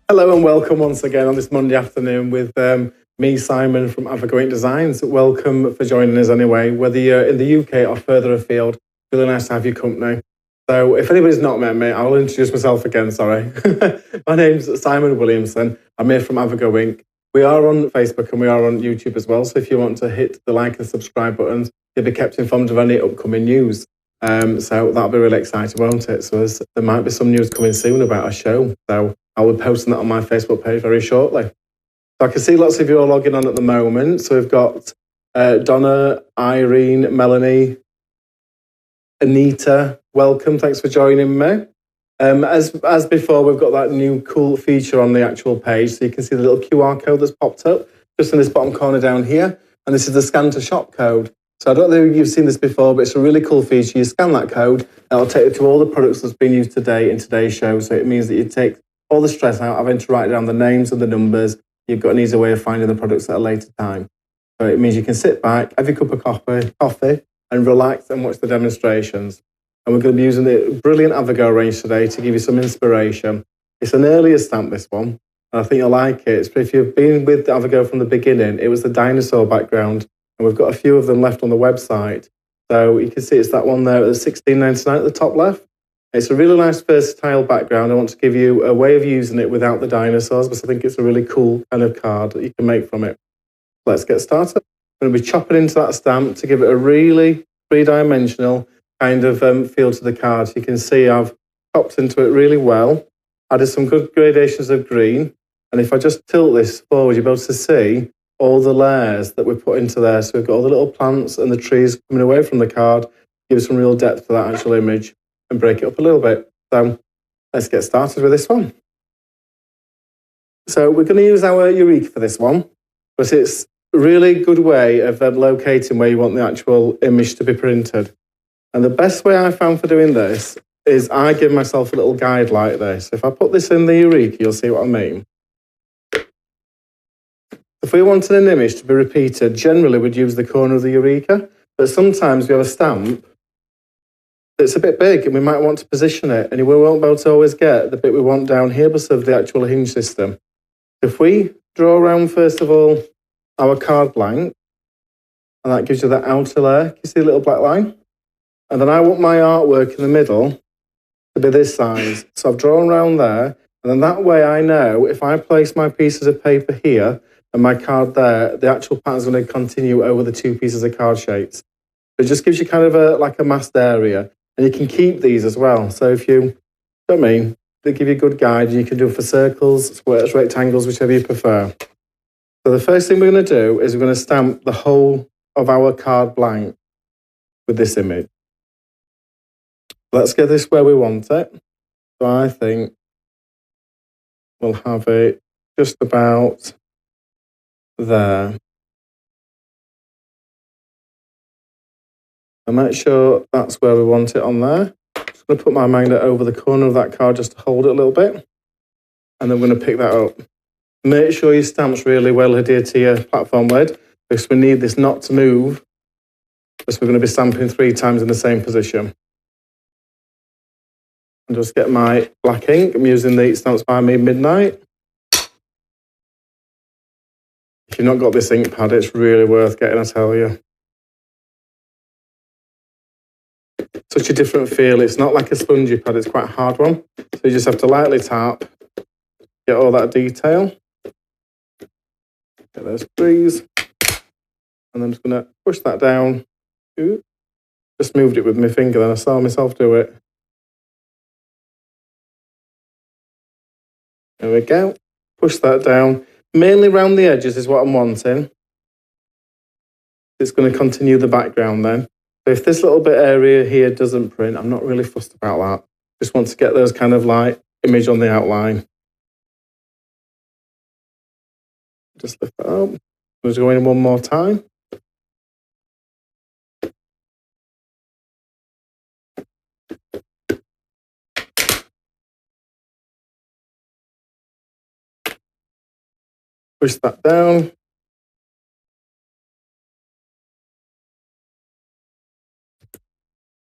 Hello and welcome once again on this Monday afternoon with me, Simon from Avago-Ink Designs. Welcome for joining us anyway, whether you're in the UK or further afield. Really nice to have your company. So if anybody's not met me, I'll introduce myself again, sorry. My name's Simon Williamson. I'm here from Avago-Ink. We are on Facebook and we are on YouTube as well. So if you want to hit the like and subscribe buttons, you'll be kept informed of any upcoming news. So that'll be really exciting, won't it? So there might be some news coming soon about our show. So I will be posting that on my Facebook page very shortly. So I can see lots of you are logging on at the moment. So we've got Donna, Irene, Melanie, Anita. Welcome. Thanks for joining me. As before, we've got that new cool feature on the actual page. So you can see the little QR code that's popped up just in this bottom corner down here. And this is the scan to shop code. So I don't know if you've seen this before, but it's a really cool feature. You scan that code, it'll take you to all the products that's been used today in today's show. So it means that you take all the stress out of having to write down the names and the numbers. You've got an easy way of finding the products at a later time. So it means you can sit back, have your cup of coffee and relax and watch the demonstrations. And we're going to be using the brilliant Avago range today to give you some inspiration. It's an earlier stamp, this one, and I think you'll like it. If you've been with Avago from the beginning, it was the dinosaur background, and we've got a few of them left on the website. So you can see it's that one there at the $16.99 at the top left. It's a really nice versatile background. I want to give you a way of using it without the dinosaurs, because I think it's a really cool kind of card that you can make from it. Let's get started. I'm going to be chopping into that stamp to give it a really three-dimensional kind of feel to the card. So you can see I've chopped into it really well. Added some good gradations of green. And if I just tilt this forward, you'll be able to see all the layers that we put into there. So we've got all the little plants and the trees coming away from the card. Give some real depth to that actual image and break it up a little bit. So let's get started with this one. So we're going to use our Eureka for this one, but it's a really good way of locating where you want the actual image to be printed. And the best way I found for doing this is I give myself a little guide like this. If I put this in the Eureka, you'll see what I mean. If we wanted an image to be repeated, generally we'd use the corner of the Eureka, but sometimes we have a stamp that's a bit big and we might want to position it, and we won't be able to always get the bit we want down here because of the actual hinge system. If we draw around, first of all, our card blank, and that gives you that outer layer, you see the little black line? And then I want my artwork in the middle to be this size. So I've drawn around there, and then that way I know if I place my pieces of paper here and my card there, the actual pattern is going to continue over the two pieces of card shapes. It just gives you kind of like a masked area. And you can keep these as well. So if you, I mean, they give you a good guide. You can do it for circles, squares, rectangles, whichever you prefer. So the first thing we're going to do is we're going to stamp the whole of our card blank with this image. Let's get this where we want it. So I think we'll have it just about there. And make sure that's where we want it on there. Just going to put my magnet over the corner of that card just to hold it a little bit. And then we're going to pick that up. Make sure your stamp's really well adhered to your platform lid, because we need this not to move, because we're going to be stamping 3 times in the same position. And just get my black ink. I'm using the Stamps by Me Midnight. If you've not got this ink pad, it's really worth getting, I tell you. Such a different feel. It's not like a spongy pad, it's quite a hard one. So you just have to lightly tap, get all that detail. Get those threes. And I'm just going to push that down. Ooh. Just moved it with my finger, then I saw myself do it. There we go. Push that down. Mainly around the edges is what I'm wanting. It's going to continue the background then. So if this little bit area here doesn't print, I'm not really fussed about that. Just want to get those kind of like image on the outline. Just lift that up. Just go in one more time. Push that down.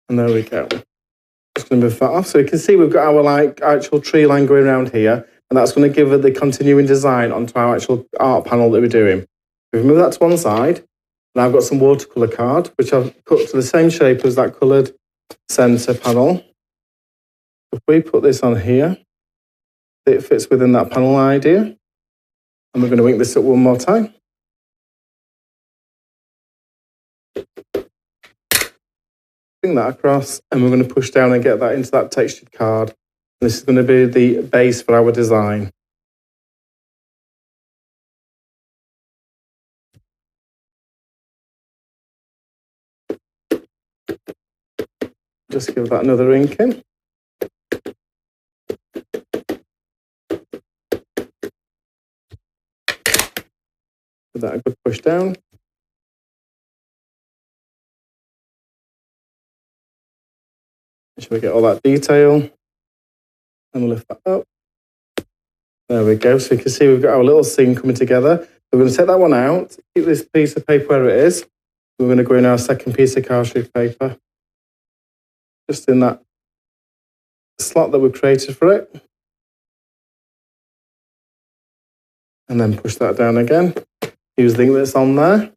And there we go. Just going to move that off. So you can see we've got our like actual tree line going around here. and that's going to give it the continuing design onto our actual art panel that we're doing. We've moved that to one side, and I've got some watercolour card, which I've cut to the same shape as that coloured centre panel. If we put this on here, it fits within that panel idea, and we're going to ink this up one more time. Bring that across, and we're going to push down and get that into that textured card. This is going to be the base for our design. Just give that another ink in. Give that a good push down. Make sure we get all that detail. And lift that up. There we go. So you can see we've got our little scene coming together. We're going to take that one out, keep this piece of paper where it is. We're going to go in our second piece of cartridge paper, just in that slot that we created for it. And then push that down again. Use the ink that's on there.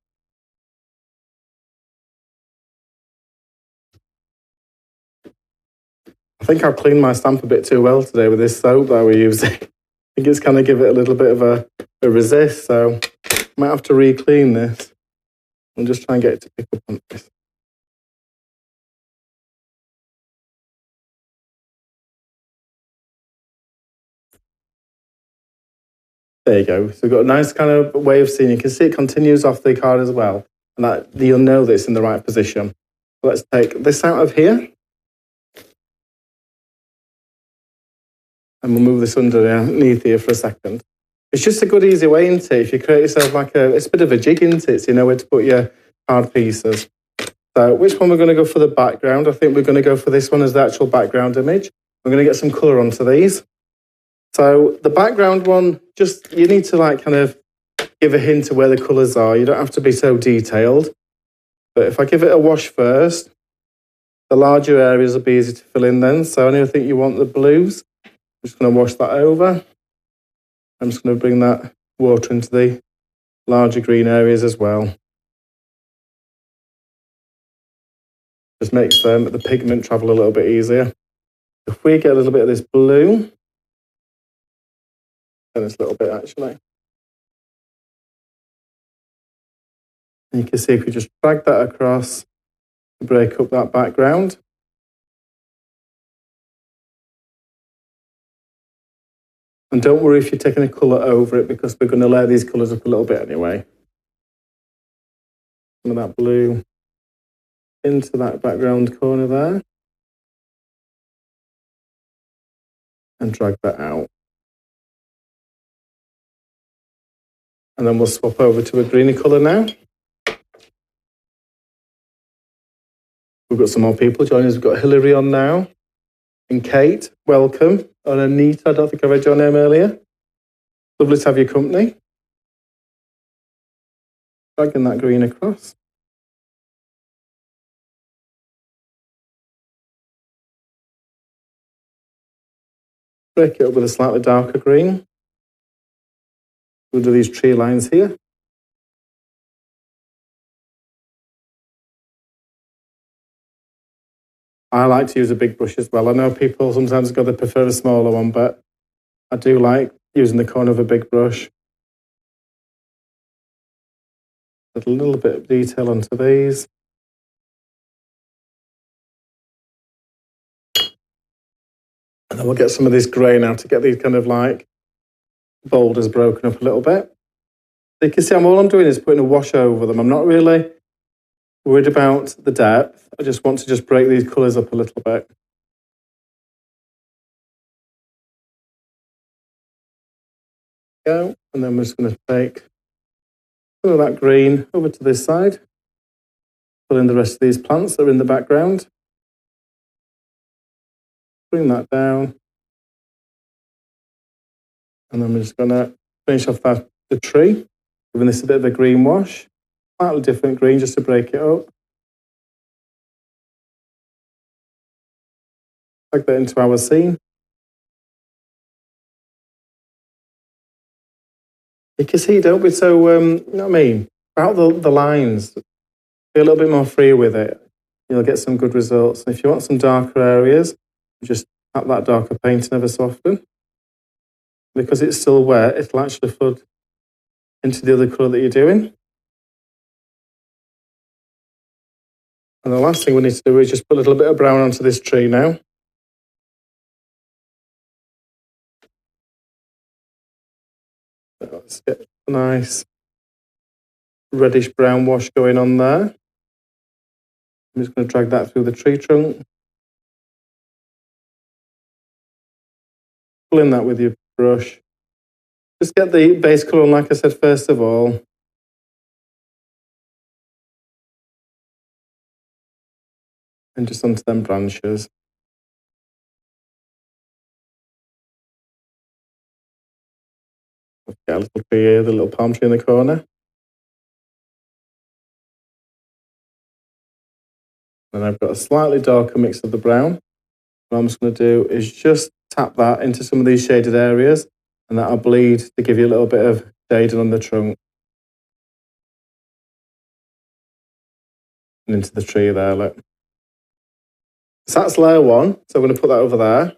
I think I've cleaned my stamp a bit too well today with this soap that we're using. I think it's kind of give it a little bit of a resist, so I might have to re-clean this. I'll just try and get it to pick up on this. There you go. So we've got a nice kind of way of seeing. You can see it continues off the card as well, and that you'll know that it's in the right position. So let's take this out of here. And we'll move this underneath here for a second. It's just a good, easy way, isn't it? If you create yourself like it's a bit of a jig, isn't it? So you know where to put your card pieces. So which one we're going to go for the background? I think we're going to go for this one as the actual background image. We're going to get some colour onto these. So the background one, just you need to like kind of give a hint of where the colours are. You don't have to be so detailed. But if I give it a wash first, the larger areas will be easy to fill in then. So I only think you want the blues. I'm just going to wash that over. I'm just going to bring that water into the larger green areas as well. Just makes the pigment travel a little bit easier. If we get a little bit of this blue, then it's a little bit actually. And you can see if we just drag that across to break up that background. And don't worry if you're taking a colour over it, because we're going to layer these colours up a little bit anyway. Some of that blue into that background corner there. And drag that out. And then we'll swap over to a greeny colour now. We've got some more people joining us. We've got Hilary on now. And Kate, welcome. And Anita, I don't think I read your name earlier. Lovely to have your company. Dragging that green across. Break it up with a slightly darker green. We'll do these tree lines here. I like to use a big brush as well. I know people sometimes they prefer a smaller one, but I do like using the corner of a big brush. Put a little bit of detail onto these. And then we'll get some of this grey now to get these kind of like boulders broken up a little bit. So you can see all I'm doing is putting a wash over them. I'm not really worried about the depth. I just want to just break these colours up a little bit. Go, and then we're just going to take some of that green over to this side. Fill in the rest of these plants that are in the background. Bring that down. And then we're just going to finish off the tree, giving this a bit of a green wash. Slightly different green just to break it up. Plug that into our scene. You can see, don't be so, you know what I mean? About the lines, be a little bit more free with it. You'll get some good results. And if you want some darker areas, just tap that darker paint ever so often. Because it's still wet, it'll actually flood into the other colour that you're doing. And the last thing we need to do is just put a little bit of brown onto this tree now. Let's get a nice reddish brown wash going on there. I'm just going to drag that through the tree trunk. Pull in that with your brush. Just get the base colour on, like I said, first of all. And just onto them branches. Get a little tree here, the little palm tree in the corner. And I've got a slightly darker mix of the brown. What I'm just going to do is just tap that into some of these shaded areas, and that'll bleed to give you a little bit of shading on the trunk. And into the tree there, look. So that's layer one, so I'm going to put that over there.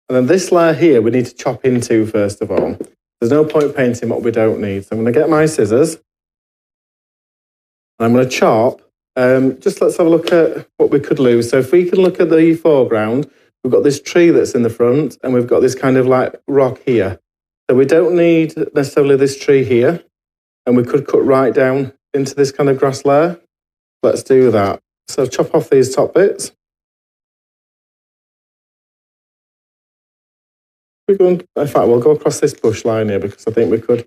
And then this layer here, we need to chop into first of all. There's no point painting what we don't need. So I'm going to get my scissors, and I'm going to chop. Just let's have a look at what we could lose. So if we can look at the foreground, we've got this tree that's in the front, and we've got this kind of like rock here. So we don't need necessarily this tree here, and we could cut right down into this kind of grass layer. Let's do that. So chop off these top bits. In fact, we'll go across this bush line here because I think we could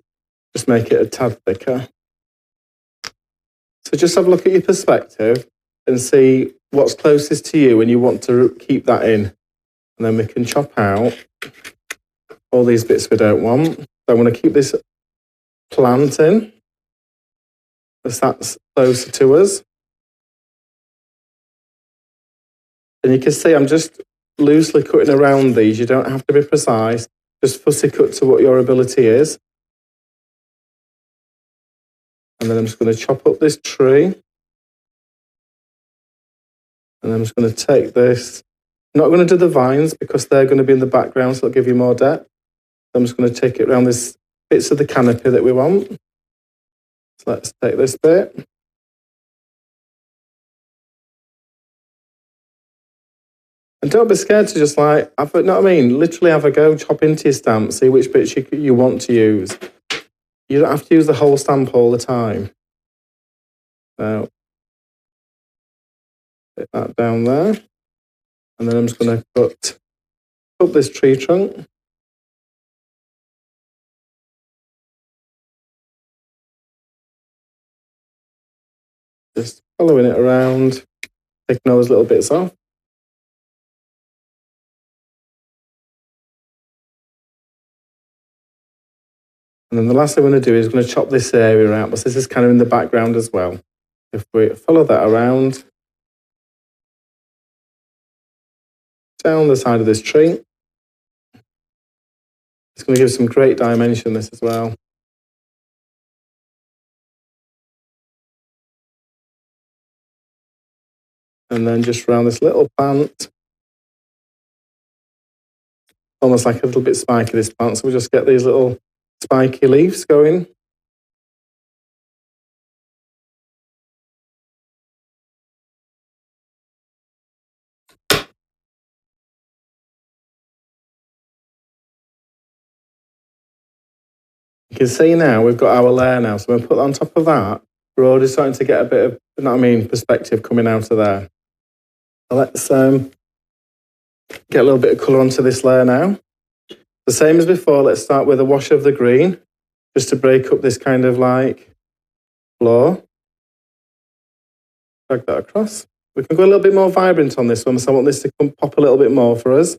just make it a tad thicker. So just have a look at your perspective and see what's closest to you and you want to keep that in. And then we can chop out all these bits we don't want. So I'm going to keep this plant in because that's closer to us. And you can see I'm just loosely cutting around these. You don't have to be precise. Just fussy cut to what your ability is. And then I'm just going to chop up this tree. And I'm just going to take this. I'm not going to do the vines because they're going to be in the background, so it'll give you more depth. So I'm just going to take it around this bits of the canopy that we want. So let's take this bit. And don't be scared to just like, you know what I mean? Literally have a go, chop into your stamp, see which bits you want to use. You don't have to use the whole stamp all the time. So, put that down there. And then I'm just going to cut up this tree trunk. Just following it around, taking all those little bits off. And then the last thing I'm going to do is I'm going to chop this area out, but this is kind of in the background as well. If we follow that around, down the side of this tree, it's going to give some great dimension, this as well. And then just around this little plant, almost like a little bit spiky, this plant, so we just get these little spiky leaves going. You can see now we've got our layer now, so when we put that on top of that, we're already starting to get a bit of, you know what I mean, perspective coming out of there. So let's get a little bit of colour onto this layer now. The same as before, let's start with a wash of the green, just to break up this kind of like floor. Drag that across. We can go a little bit more vibrant on this one, so I want this to pop a little bit more for us. So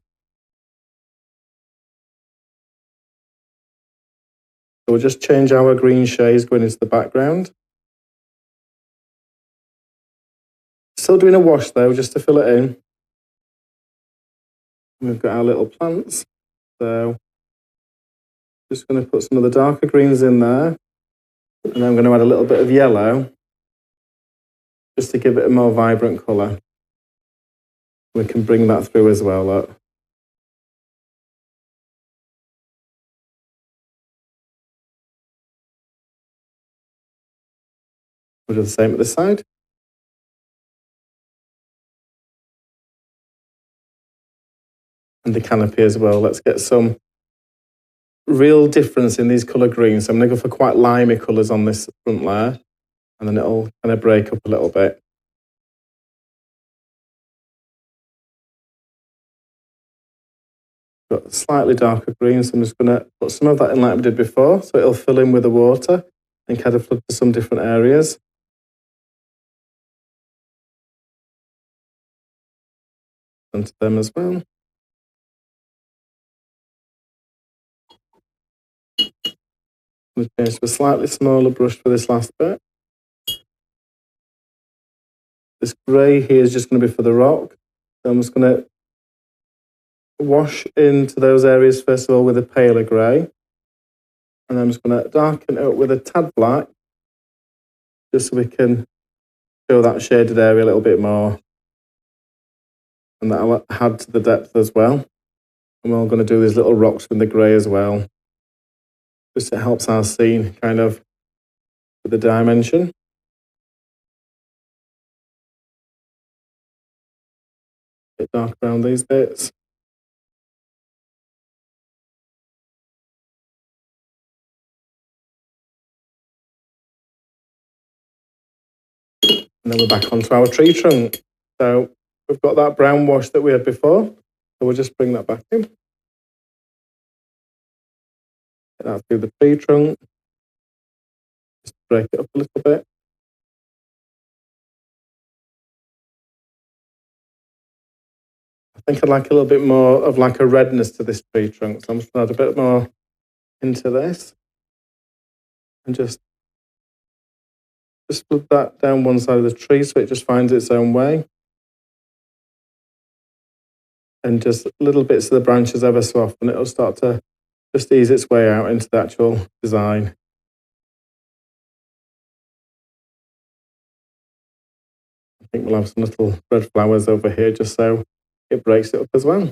we'll just change our green shades going into the background. Still doing a wash though, just to fill it in. We've got our little plants. So Just going to put some of the darker greens in there. And then I'm going to add a little bit of yellow just to give it a more vibrant colour. We can bring that through as well, look. We'll do the same at this side. And the canopy as well. Let's get some real difference in these colour greens. So I'm going to go for quite limey colours on this front layer. And then it'll kind of break up a little bit. Got slightly darker green, so I'm just going to put some of that in like we did before, so it'll fill in with the water and kind of flood to some different areas. And to them as well. I'm going to change to a slightly smaller brush for this last bit. This grey here is just going to be for the rock. So I'm just going to wash into those areas first of all with a paler grey. And then I'm just going to darken it up with a tad black, just so we can show that shaded area a little bit more. And that'll add to the depth as well. And we're going to do these little rocks with the grey as well. Just it helps our scene kind of with the dimension. A bit dark around these bits. And then we're back onto our tree trunk. So we've got that brown wash that we had before. So we'll just bring that back in. Get that through the tree trunk. Just break it up a little bit. I think I'd like a little bit more of like a redness to this tree trunk. So I'm just going to add a bit more into this. And just put that down one side of the tree so it just finds its own way. And just little bits of the branches ever so often, it'll start to just ease its way out into the actual design. I think we'll have some little red flowers over here just so it breaks it up as well.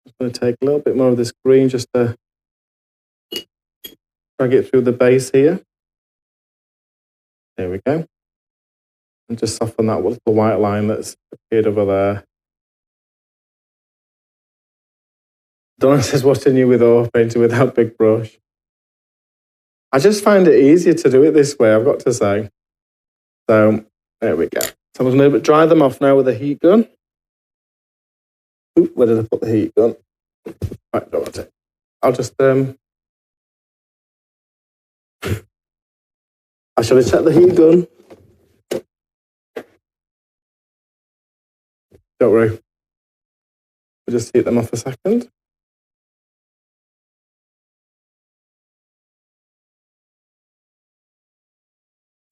I'm going to take a little bit more of this green just to drag it through the base here. There we go. And just soften that little white line that's appeared over there. Donna says, watching you with oil painting with that big brush. I just find it easier to do it this way, I've got to say. So, there we go. So I'm going to dry them off now with a heat gun. Ooh, where did I put the heat gun? Right, don't want it. I'll just, I should have checked the heat gun. Don't worry. We'll just heat them off a second.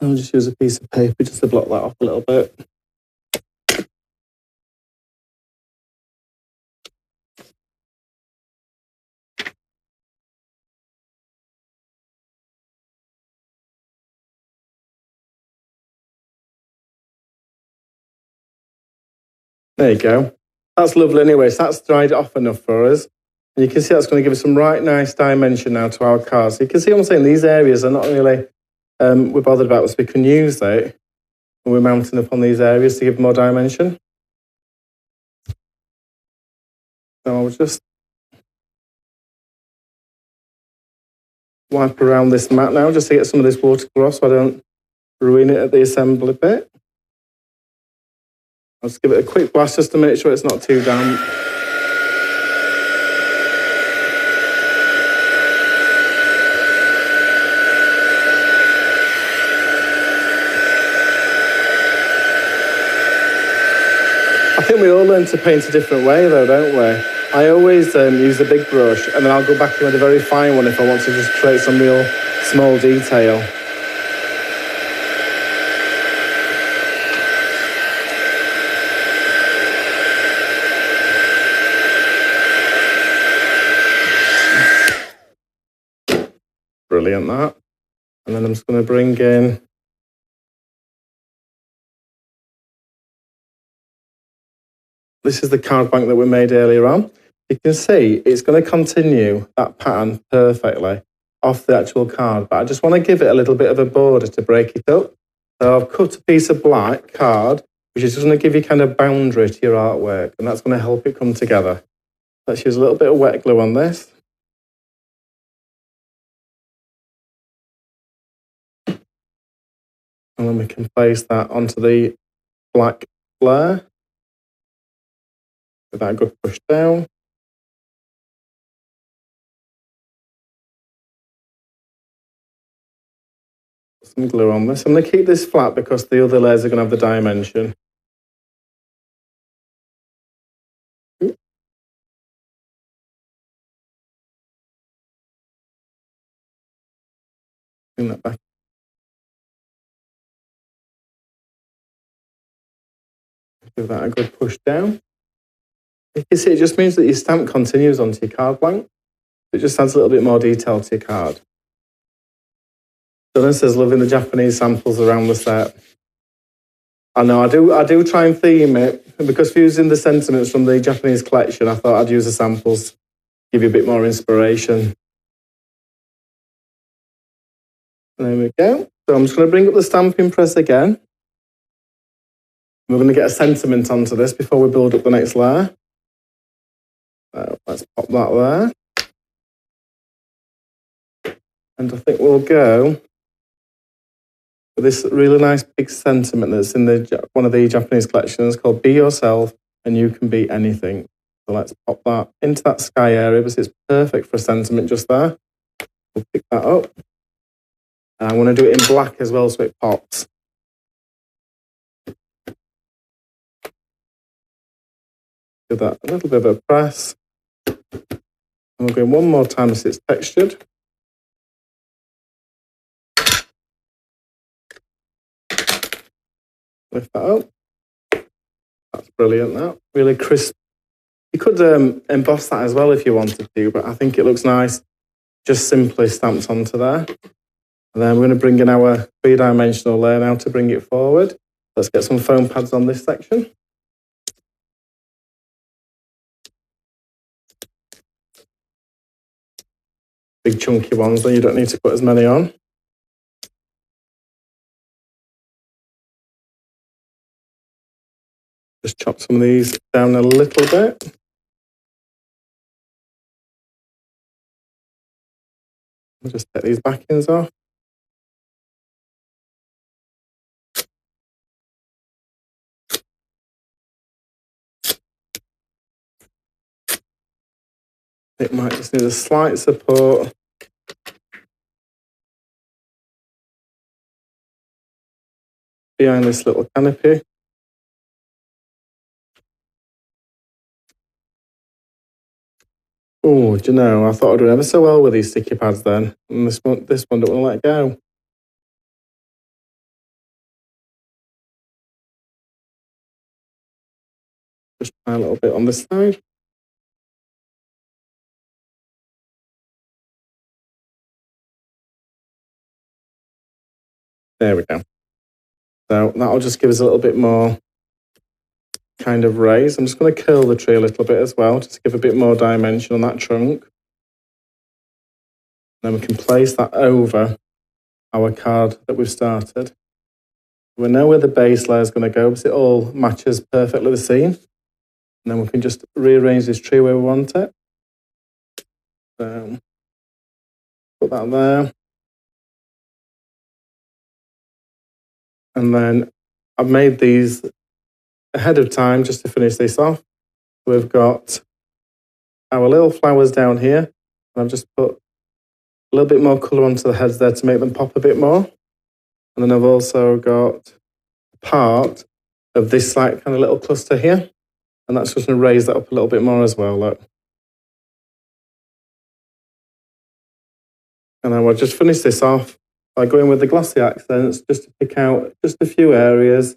I'll just use a piece of paper just to block that off a little bit. There you go. That's lovely anyway, so that's dried off enough for us. And you can see that's going to give us some right nice dimension now to our car. So you can see what I'm saying, these areas are not really we're bothered about, so we can use it when we're mounting up on these areas to give more dimension. So I'll just wipe around this mat now just to get some of this watercolour off so I don't ruin it at the assembly bit. I'll just give it a quick blast just to make sure it's not too damp. I think we all learn to paint a different way though, don't we? I always use a big brush and then I'll go back in with a very fine one if I want to just create some real small detail. brilliant, that. And then I'm just going to bring in this is the card blank that we made earlier on. You can see it's going to continue that pattern perfectly off the actual card, but I just want to give it a little bit of a border to break it up. So I've cut a piece of black card, which is just going to give you kind of boundary to your artwork, and that's going to help it come together. Let's use a little bit of wet glue on this. And then we can place that onto the black flare. Give that a good push down. Some glue on this. I'm going to keep this flat because the other layers are going to have the dimension. Bring that back. Give that a good push down. You can see it just means that your stamp continues onto your card blank. It just adds a little bit more detail to your card. Dylan says, loving the Japanese samples around the set. I know, I do try and theme it, because using the sentiments from the Japanese collection, I thought I'd use the samples, give you a bit more inspiration. There we go. So I'm just going to bring up the stamping press again. We're going to get a sentiment onto this before we build up the next layer. So let's pop that there. And I think we'll go with this really nice big sentiment that's in one of the Japanese collections called Be Yourself and You Can Be Anything. So let's pop that into that sky area because it's perfect for a sentiment just there. We'll pick that up. And I'm going to do it in black as well so it pops. Give that a little bit of a press. And we'll go in one more time as it's textured. Lift that up. That's brilliant, that. Really crisp. You could emboss that as well if you wanted to, but I think it looks nice just simply stamped onto there. And then we're going to bring in our three-dimensional layer now to bring it forward. Let's get some foam pads on this section. Big chunky ones, then you don't need to put as many on. Just chop some of these down a little bit. I'll just take these backings off. It might just need a slight support. Behind this little canopy. Oh, do you know, I thought I'd do ever so well with these sticky pads then. And this one don't want to let go. Just try a little bit on this side. There we go. So that'll just give us a little bit more kind of raise. I'm just going to curl the tree a little bit as well, just to give a bit more dimension on that trunk. Then we can place that over our card that we've started. We know where the base layer is going to go because it all matches perfectly the scene. And then we can just rearrange this tree where we want it. So put that there. And then I've made these ahead of time just to finish this off. We've got our little flowers down here. And I've just put a little bit more colour onto the heads there to make them pop a bit more. And then I've also got part of this like kind of little cluster here. And that's just going to raise that up a little bit more as well, look. And then we'll just finish this off by going with the glossy accents just to pick out just a few areas,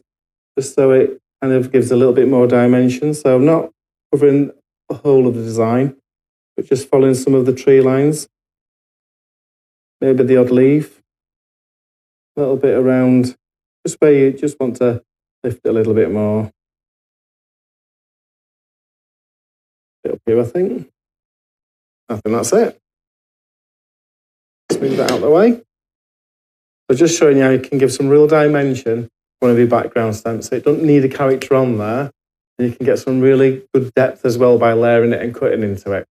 just so it kind of gives a little bit more dimension. So I'm not covering the whole of the design, but just following some of the tree lines. maybe the odd leaf, a little bit around, just where you just want to lift it a little bit more. Bit up here, I think. I think that's it. Let's move that out of the way. So just showing you how you can give some real dimension to one of your background stamps. So it doesn't need a character on there. And you can get some really good depth as well by layering it and cutting into it.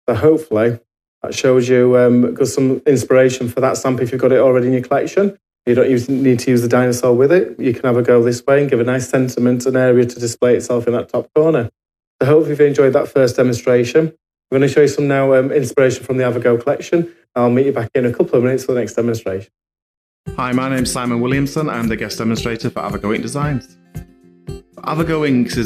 So hopefully that shows you got some inspiration for that stamp if you've got it already in your collection. You don't need to use the dinosaur with it. You can have a go this way and give a nice sentiment and area to display itself in that top corner. So hopefully you've enjoyed that first demonstration. I'm going to show you some now inspiration from the Avago collection. I'll meet you back in a couple of minutes for the next demonstration. Hi, my name's Simon Williamson. I'm the guest demonstrator for Avago-Ink Designs. Avago-Inks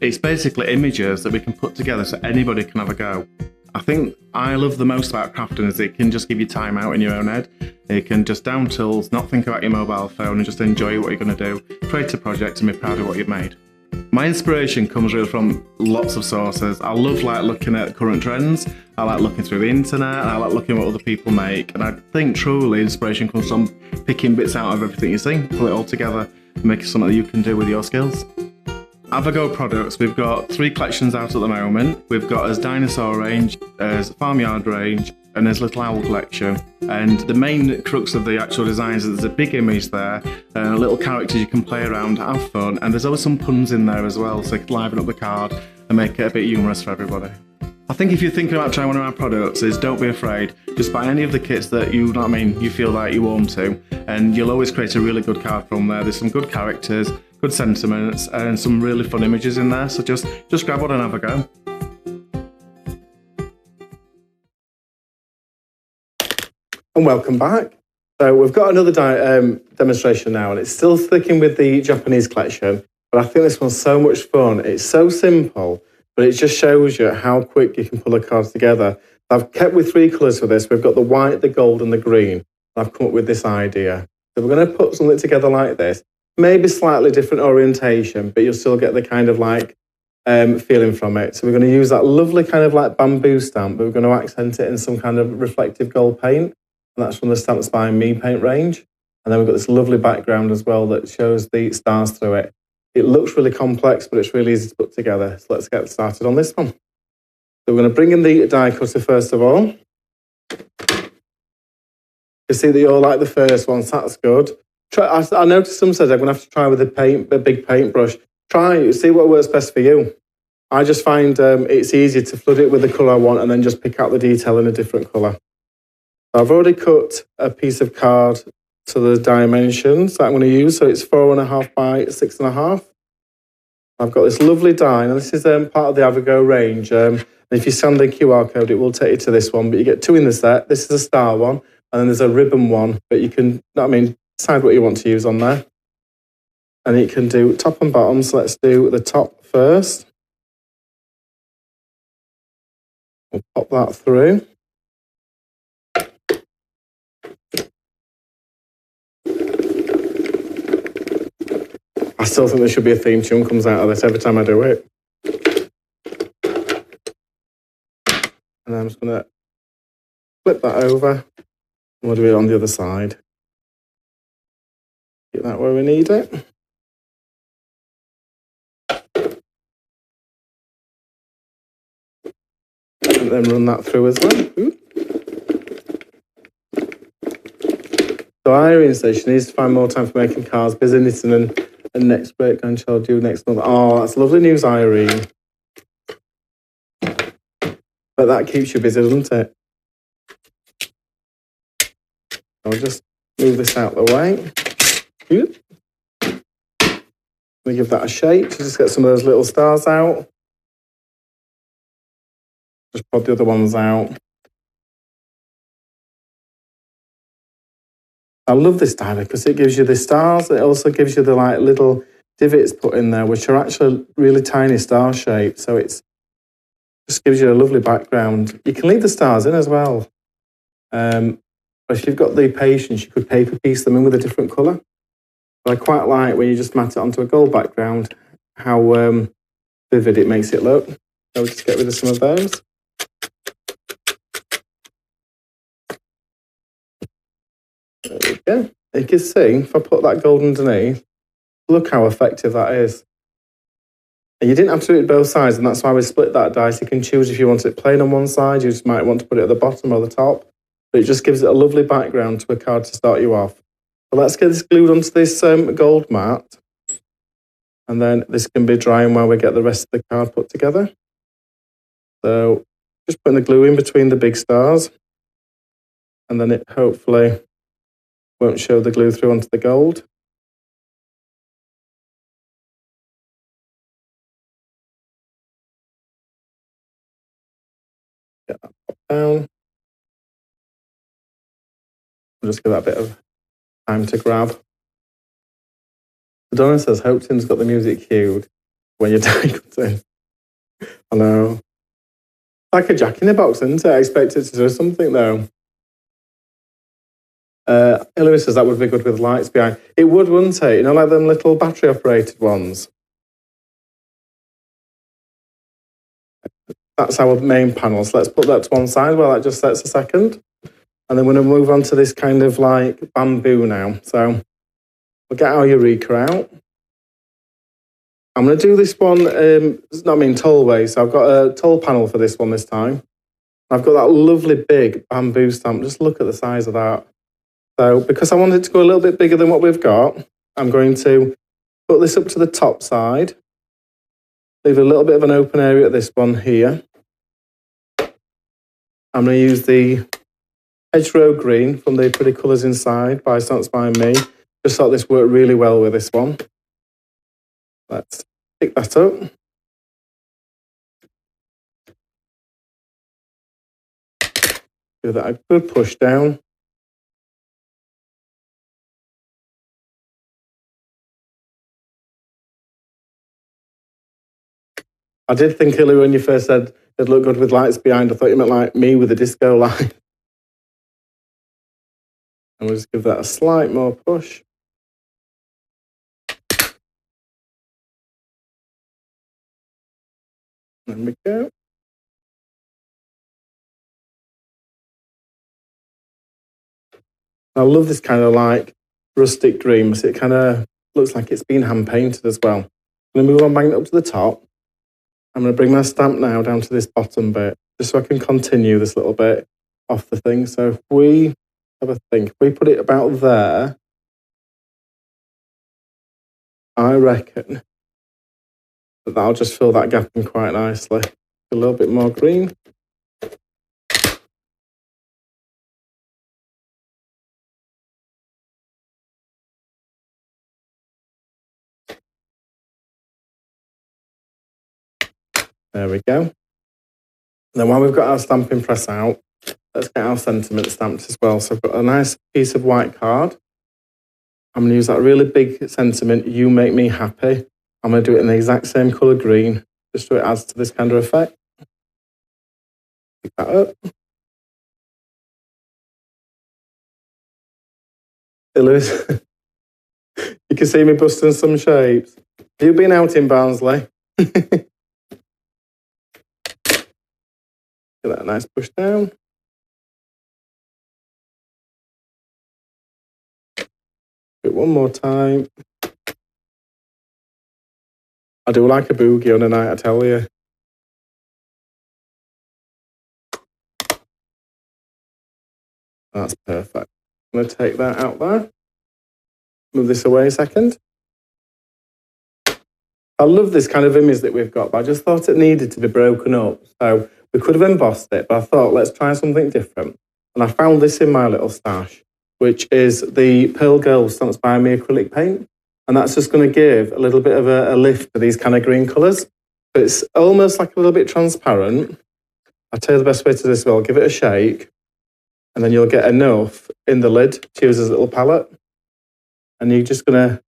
it's basically images that we can put together so anybody can have a go. I think I love the most about crafting is it can just give you time out in your own head. You can just down tools, not think about your mobile phone and just enjoy what you're going to do, create a project and be proud of what you've made. My inspiration comes really from lots of sources. I love looking at current trends, I like looking through the internet, and I like looking at what other people make, and I think truly inspiration comes from picking bits out of everything you see, pull it all together and make it something that you can do with your skills. Avago products, we've got 3 collections out at the moment. We've got as dinosaur range, as farmyard range, and as little owl collection. And the main crux of the actual designs is there's a big image there, little characters you can play around, have fun, and there's always some puns in there as well, so you can liven up the card and make it a bit humorous for everybody. I think if you're thinking about trying one of our products, don't be afraid. Just buy any of the kits that you feel like you want to, and you'll always create a really good card from there. There's some good characters, good sentiments, and some really fun images in there. So just grab one and have a go. And welcome back. So we've got another demonstration now, and it's still sticking with the Japanese collection, but I think this one's so much fun. It's so simple, but it just shows you how quick you can pull a card together. I've kept with 3 colours for this. We've got the white, the gold, and the green. I've come up with this idea. So we're going to put something together like this. Maybe slightly different orientation, but you'll still get the kind of feeling from it. So we're going to use that lovely kind of bamboo stamp, but we're going to accent it in some kind of reflective gold paint. And that's from the Stamps by Me paint range. And then we've got this lovely background as well that shows the stars through it. It looks really complex, but it's really easy to put together. So let's get started on this one. So we're going to bring in the die cutter first of all. You see that you all like the first one, so that's good. I noticed some said I'm going to have to try with a big paintbrush. Try, see what works best for you. I just find it's easier to flood it with the colour I want and then just pick out the detail in a different colour. I've already cut a piece of card to the dimensions that I'm going to use. So it's 4.5 by 6.5. I've got this lovely die, and this is part of the Avago range. And if you scan the QR code, it will take you to this one, but you get 2 in the set. This is a star one, and then there's a ribbon one, but you can, decide what you want to use on there. And you can do top and bottom, so let's do the top first. We'll pop that through. I still think there should be a theme tune comes out of this every time I do it. And I'm just going to flip that over, and we'll do it on the other side. Get that where we need it. And then run that through as well. Ooh. So ironing station needs to find more time for making cards, busy knitting and next break and shall do next month. Oh, that's lovely news, Irene. But that keeps you busy, doesn't it? I'll just move this out of the way. Let me give that a shake to just get some of those little stars out. Just pop the other ones out. I love this die because it gives you the stars. It also gives you the little divots put in there, which are actually really tiny star shaped. So it's just gives you a lovely background. You can leave the stars in as well. But if you've got the patience, you could paper piece them in with a different colour. But I quite like when you just mat it onto a gold background, how vivid it makes it look. So we'll just get rid of some of those. There we go. You can see, if I put that gold underneath, look how effective that is. And you didn't have to do it both sides, and that's why we split that dice. You can choose if you want it plain on one side, you just might want to put it at the bottom or the top, but it just gives it a lovely background to a card to start you off. So let's get this glued onto this gold mat, and then this can be drying while we get the rest of the card put together. So just putting the glue in between the big stars, and then it hopefully won't show the glue through onto the gold. Get that pop down. We'll just give that a bit of time to grab. Donna says, hope Tim's got the music cued when your die comes in. I know. Like a jack in the box, isn't it? I expect it to do something though. Hillary says that would be good with lights behind. It would, wouldn't it? You know, like them little battery operated ones. That's our main panel. So let's put that to one side while that just sets a second. And then we're going to move on to this kind of like bamboo now. So we'll get our Eureka out. I'm going to do this one, tollway. So I've got a toll panel for this one this time. I've got that lovely big bamboo stamp. Just look at the size of that. So because I want it to go a little bit bigger than what we've got, I'm going to put this up to the top side. Leave a little bit of an open area at this one here. I'm going to use the Hedgerow green from the Pretty Colours Inside by Stamps by Me. Just thought this worked really well with this one. Let's pick that up. Give that a good push down. I did think, Hilary, when you first said it'd look good with lights behind, I thought you meant like me with a disco light. And we'll just give that a slight more push. There we go. I love this kind of like rustic green. It kind of looks like it's been hand painted as well. I'm going to move on back up to the top. I'm going to bring my stamp now down to this bottom bit, just so I can continue this little bit off the thing. So if we have a think, if we put it about there, I reckon that that'll just fill that gap in quite nicely. A little bit more green. There we go. Then while we've got our stamping press out, let's get our sentiment stamped as well. So I've got a nice piece of white card. I'm going to use that really big sentiment, you make me happy. I'm going to do it in the exact same colour green, just so it adds to this kind of effect. Pick that up. Hey, Lewis. You can see me busting some shapes. Have you been out in Barnsley? Get that nice push down. Do it one more time. I do like a boogie on a night, I tell you. That's perfect. I'm going to take that out there. Move this away a second. I love this kind of image that we've got, but I just thought it needed to be broken up. So we could have embossed it, but I thought, let's try something different. And I found this in my little stash, which is the Pearl Girl Stamps by Me acrylic paint. And that's just going to give a little bit of a lift to these kind of green colours. But it's almost like a little bit transparent. I'll tell you the best way to do this as well. Give it a shake, and then you'll get enough in the lid to use as a little palette. And you're just going to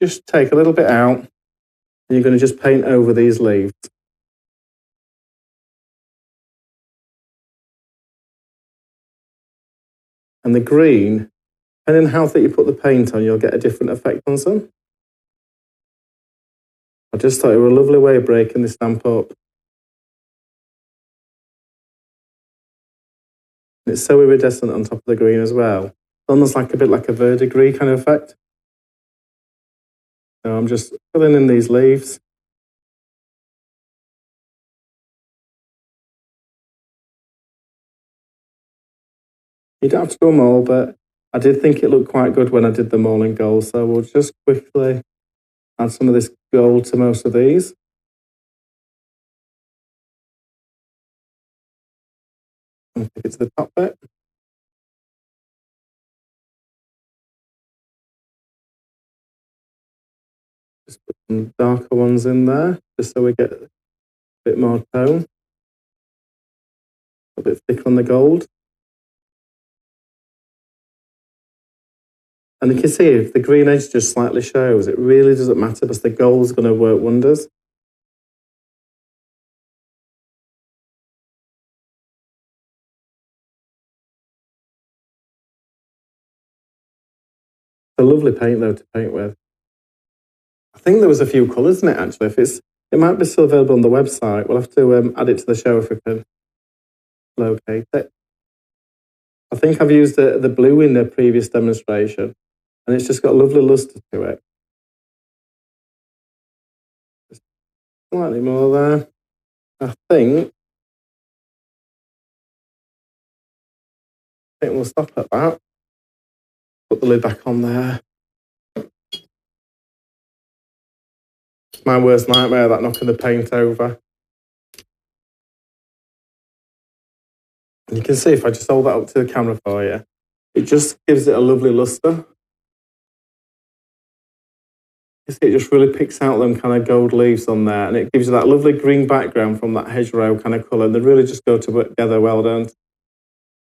just take a little bit out, and you're going to just paint over these leaves. And the green, depending on how thick you put the paint on, you'll get a different effect on some. I just thought it was a lovely way of breaking the stamp up. It's so iridescent on top of the green as well. almost like a bit like a verdigris kind of effect. So I'm just filling in these leaves. You don't have to do them all, but I did think it looked quite good when I did them all in gold. So we'll just quickly add some of this gold to most of these. And take it to the top bit. Just put some darker ones in there, just so we get a bit more tone. A bit thicker on the gold. And you can see if the green edge just slightly shows, it really doesn't matter because the gold's going to work wonders. It's a lovely paint though to paint with. I think there was a few colours in it actually. It might be still available on the website. We'll have to add it to the show if we can locate it. I think I've used the blue in the previous demonstration, and it's just got a lovely lustre to it. Just slightly more there. I think we'll stop at that. Put the lid back on there. It's my worst nightmare, that knocking the paint over. And you can see if I just hold that up to the camera for you, it just gives it a lovely lustre. You see, it just really picks out them kind of gold leaves on there, and it gives you that lovely green background from that hedgerow kind of colour, and they really just go together well, don't.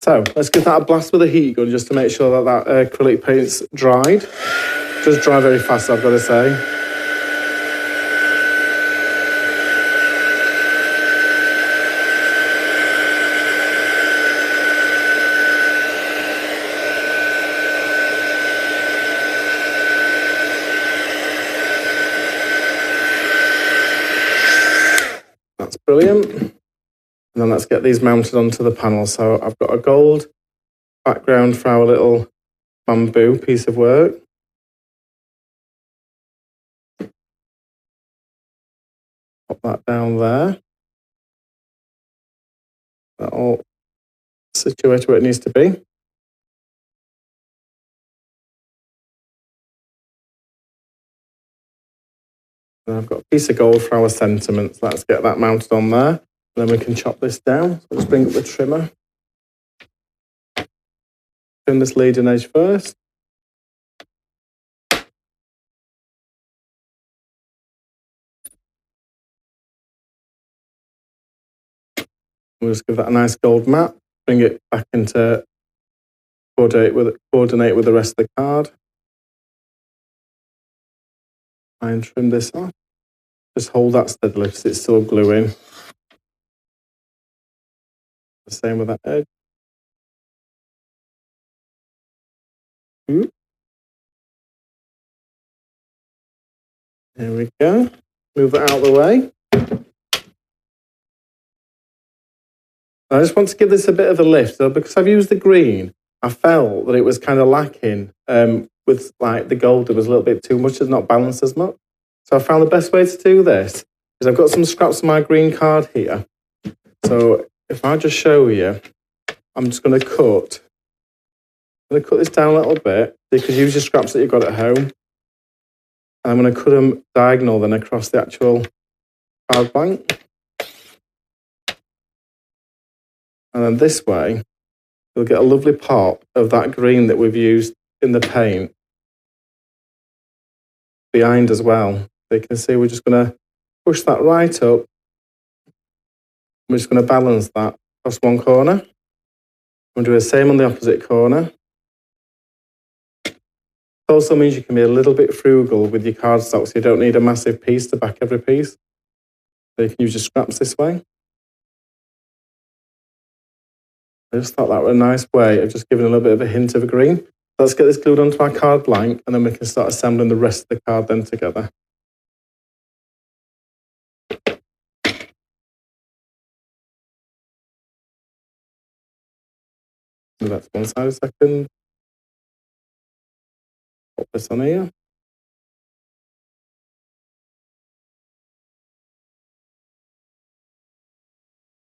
So let's give that a blast with a heat gun just to make sure that acrylic paint's dried. It does dry very fast, I've got to say. That's brilliant. And then let's get these mounted onto the panel. So I've got a gold background for our little bamboo piece of work. Pop that down there. That all situated where it needs to be. And I've got a piece of gold for our sentiments. Let's get that mounted on there. And then we can chop this down. So let's bring up the trimmer. Trim this leading edge first. We'll just give that a nice gold matte. Bring it back into coordinate with the rest of the card. And trim this off. Just hold that steadily because it's still gluing. The same with that edge. There we go. Move it out of the way. I just want to give this a bit of a lift. So because I've used the green, I felt that it was kind of lacking with like the gold. It was a little bit too much, it's not balanced as much. So I found the best way to do this is I've got some scraps of my green card here. So if I just show you, I'm just going to cut. I'm going to cut this down a little bit. You can use your scraps that you've got at home. And I'm going to cut them diagonal then across the actual card blank. And then this way, you'll get a lovely pop of that green that we've used in the paint behind as well. So you can see we're just going to push that right up. We're just going to balance that across one corner. We'll do the same on the opposite corner. It also means you can be a little bit frugal with your cardstock, so you don't need a massive piece to back every piece. So you can use your scraps this way. I just thought that was a nice way of just giving a little bit of a hint of a green. Let's get this glued onto our card blank, and then we can start assembling the rest of the card then together. So that's one side a second. Pop this on here.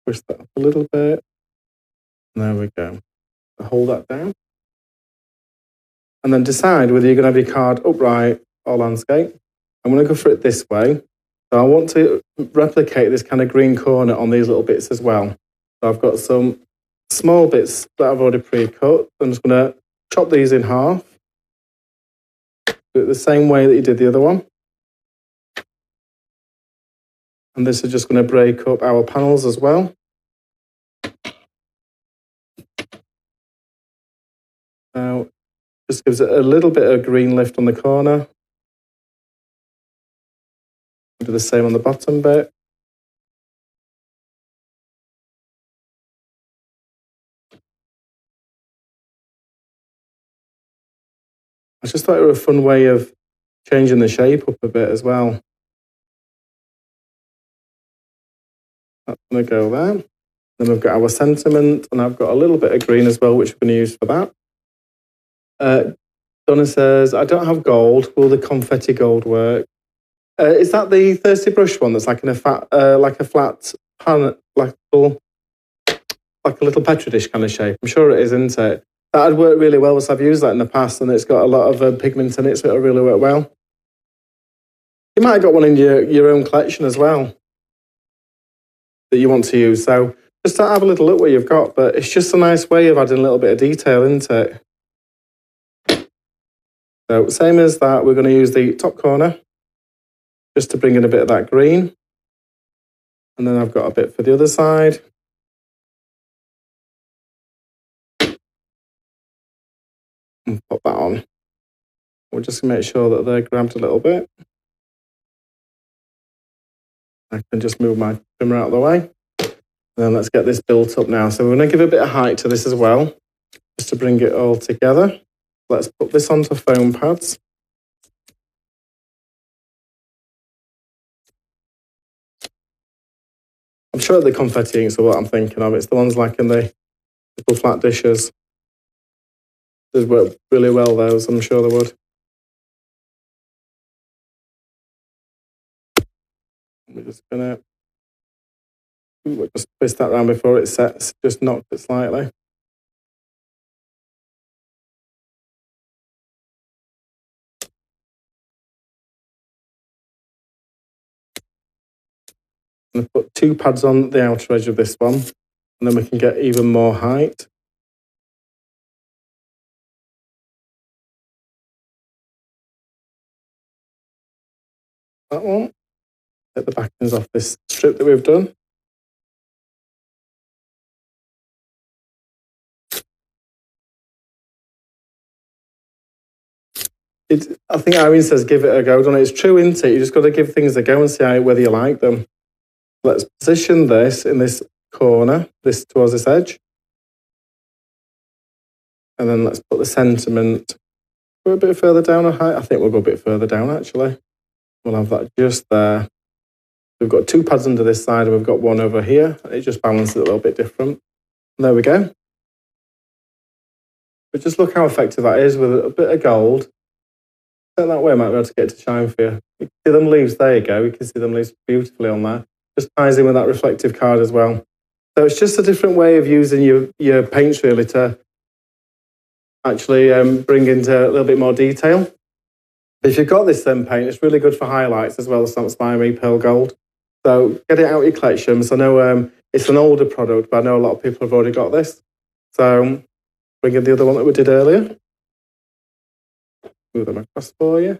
Push that up a little bit. There we go. Hold that down. And then decide whether you're going to have your card upright or landscape. I'm going to go for it this way. So I want to replicate this kind of green corner on these little bits as well. So I've got some small bits that I've already pre-cut. I'm just going to chop these in half. Do it the same way that you did the other one. And this is just going to break up our panels as well. Now, just gives it a little bit of green lift on the corner. Do the same on the bottom bit. I just thought it was a fun way of changing the shape up a bit as well. That's going to go there. Then we've got our sentiment, and I've got a little bit of green as well, which we're going to use for that. Donna says, I don't have gold. Will the confetti gold work? Is that the Thirsty Brush one that's like in a flat pan, like a little Petri dish kind of shape? I'm sure it is, isn't it? That'd work really well, because I've used that in the past, and it's got a lot of pigment in it, so it'll really work well. You might have got one in your own collection as well that you want to use. So just have a little look what you've got, but it's just a nice way of adding a little bit of detail into it. So same as that, we're going to use the top corner just to bring in a bit of that green. And then I've got a bit for the other side. And pop that on. We'll just make sure that they're grabbed a little bit. I can just move my trimmer out of the way. And then let's get this built up now. So we're going to give a bit of height to this as well, just to bring it all together. Let's put this onto foam pads. I'm sure the confetti inks are what I'm thinking of. It's the ones like in the little flat dishes. They'd work really well, those. I'm sure they would. We're just going to just twist that around before it sets. Just knock it slightly. I'm going to put 2 pads on the outer edge of this one, and then we can get even more height. That one. Get the backings off this strip that we've done. I think Irene says give it a go, don't it? It's true, isn't it? You just got to give things a go and see whether you like them. Let's position this in this corner, this towards this edge. And then let's put the sentiment. Go a bit further down on height. I think we'll go a bit further down, actually. We'll have that just there. We've got 2 pads under this side, and we've got 1 over here. It just balances it a little bit different. And there we go. But just look how effective that is with a bit of gold. Turn that way, I might be able to get it to shine for you. You can see them leaves, there you go. You can see them leaves beautifully on there. Just ties in with that reflective card as well. So it's just a different way of using your paints really to actually bring into a little bit more detail. If you've got this paint, it's really good for highlights as well as Stamps by Me Pearl Gold. So get it out of your collections. I know it's an older product, but I know a lot of people have already got this. So bring in the other one that we did earlier. Move them across for you.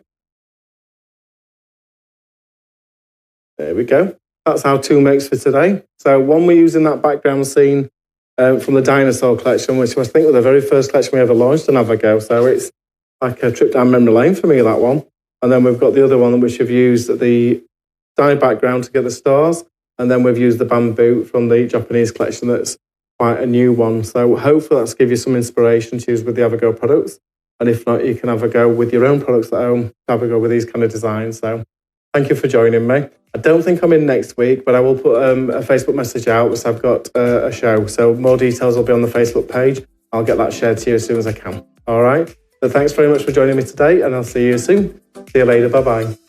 There we go. That's our 2 makes for today. So one, we're using that background scene from the Dinosaur collection, which I think was the very first collection we ever launched on Avago. So it's like a trip down memory lane for me, that one. And then we've got the other one which we've used the die background to get the stars. And then we've used the bamboo from the Japanese collection that's quite a new one. So hopefully that's give you some inspiration to use with the Avago products. And if not, you can have a go with your own products at home, have a go with these kind of designs. So thank you for joining me. I don't think I'm in next week, but I will put a Facebook message out because I've got a show. So more details will be on the Facebook page. I'll get that shared to you as soon as I can. All right. So So thanks very much for joining me today, and I'll see you soon. See you later. Bye-bye.